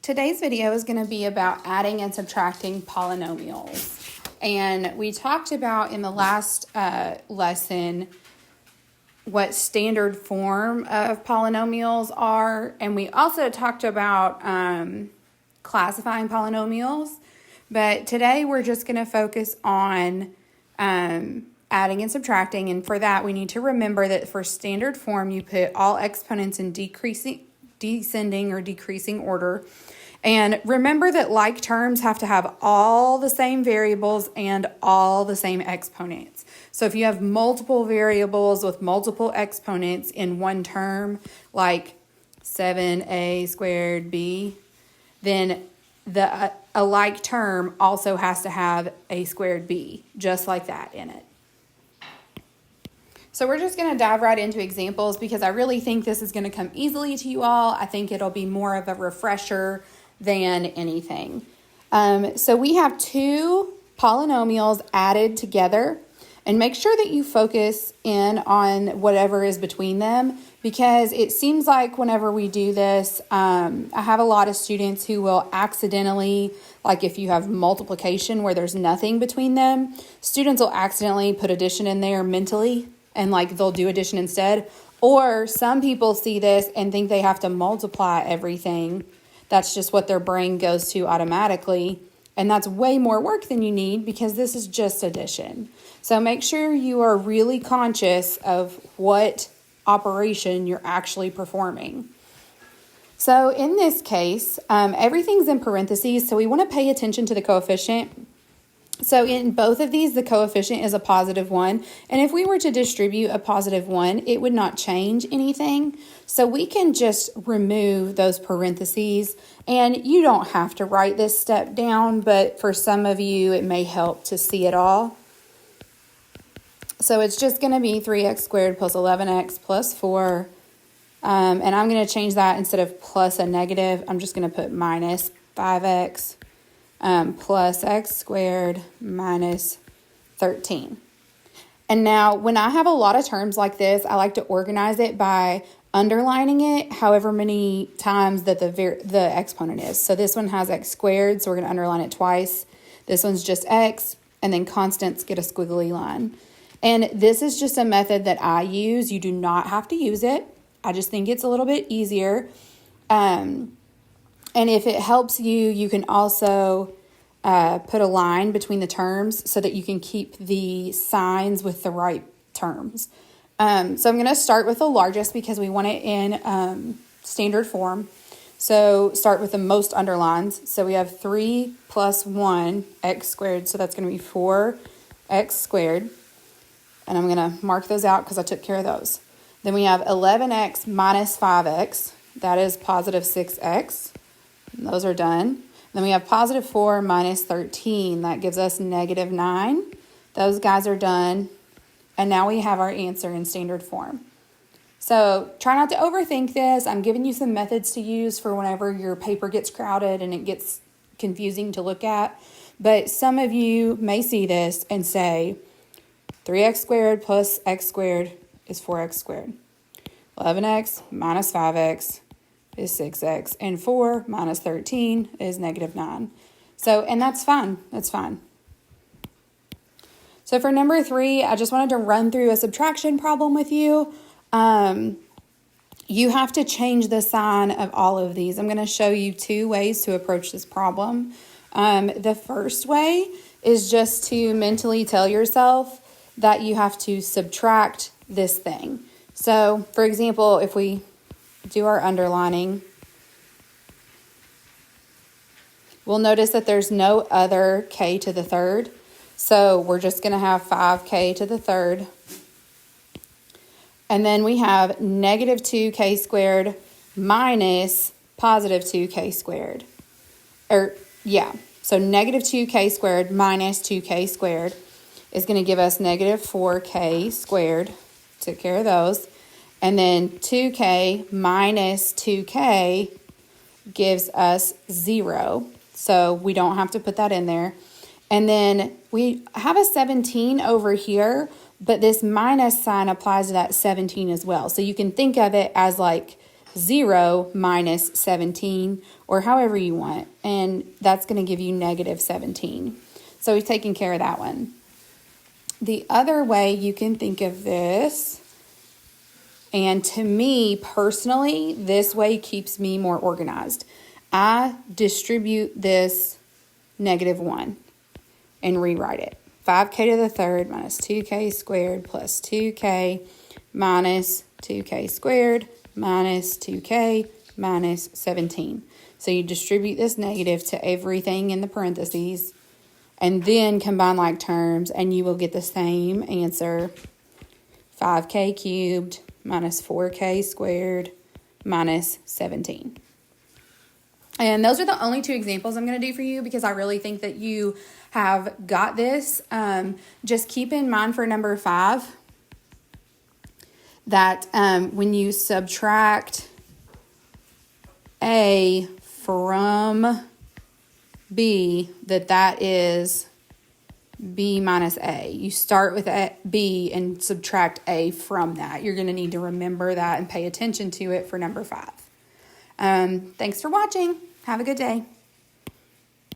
Today's video is going to be about adding and subtracting polynomials. And we talked about in the last lesson what standard form of polynomials are. And we also talked about classifying polynomials. But today we're just going to focus on adding and subtracting. And for that, we need to remember that for standard form, you put all exponents in descending or decreasing order. And remember that like terms have to have all the same variables and all the same exponents. So if you have multiple variables with multiple exponents in one term, like 7a squared b, then a like term also has to have a squared b, just like that in it. So we're just going to dive right into examples because I really think this is going to come easily to you all. I think it'll be more of a refresher than anything. So we have two polynomials added together, and make sure that you focus in on whatever is between them, because it seems like whenever we do this, I have a lot of students who will accidentally, like if you have multiplication where there's nothing between them, students will accidentally put addition in there mentally, and like they'll do addition instead. Or some people see this and think they have to multiply everything. That's just what their brain goes to automatically. And that's way more work than you need because this is just addition. So make sure you are really conscious of what operation you're actually performing. So in this case, everything's in parentheses, so we want to pay attention to the coefficient. So in both of these, the coefficient is a positive 1. And if we were to distribute a positive 1, it would not change anything. So we can just remove those parentheses. And you don't have to write this step down, but for some of you, it may help to see it all. So it's just going to be 3x squared plus 11x plus 4. And I'm going to change that instead of plus a negative. I'm just going to put minus 5x. Plus x squared minus 13. And now when I have a lot of terms like this, I like to organize it by underlining it however many times that the exponent is. So this one has x squared, so we're going to underline it twice. This one's just x, and then constants get a squiggly line. And this is just a method that I use. You do not have to use it. I just think it's a little bit easier. And if it helps you, you can also put a line between the terms so that you can keep the signs with the right terms. So I'm going to start with the largest because we want it in standard form. So start with the most underlines. So we have 3 plus 1 x squared. So that's going to be 4x squared. And I'm going to mark those out because I took care of those. Then we have 11x minus 5x. That is positive 6x. Those are done. Then we have positive 4 minus 13. That gives us negative 9. Those guys are done. And now we have our answer in standard form. So try not to overthink this. I'm giving you some methods to use for whenever your paper gets crowded and it gets confusing to look at. But some of you may see this and say 3x squared plus x squared is 4x squared. 11x minus 5x is 6x, and 4 minus 13 is negative 9. So, and that's fine. That's fine. So for number 3, I just wanted to run through a subtraction problem with you. You have to change the sign of all of these. I'm going to show you 2 ways to approach this problem. The first way is just to mentally tell yourself that you have to subtract this thing. So, for example, if we do our underlining, we'll notice that there's no other k to the third. So we're just going to have 5k to the third. And then we have negative 2k squared minus positive 2k squared. So negative 2k squared minus 2k squared is going to give us negative 4k squared. Took care of those. And then 2k minus 2k gives us 0. So we don't have to put that in there. And then we have a 17 over here, but this minus sign applies to that 17 as well. So you can think of it as like 0 minus 17, or however you want. And that's going to give you negative 17. So we've taken care of that one. The other way you can think of this, and to me personally, this way keeps me more organized. I distribute this negative 1 and rewrite it. 5k to the third minus 2k squared plus 2k minus 2k squared minus 2k minus 17. So you distribute this negative to everything in the parentheses and then combine like terms, and you will get the same answer. 5k cubed minus 4k squared minus 17. And those are the only 2 examples I'm going to do for you because I really think that you have got this. Just keep in mind for number 5 that when you subtract A from B, that is B minus A. You start with B and subtract A from that. You're going to need to remember that and pay attention to it for number 5. Thanks for watching. Have a good day.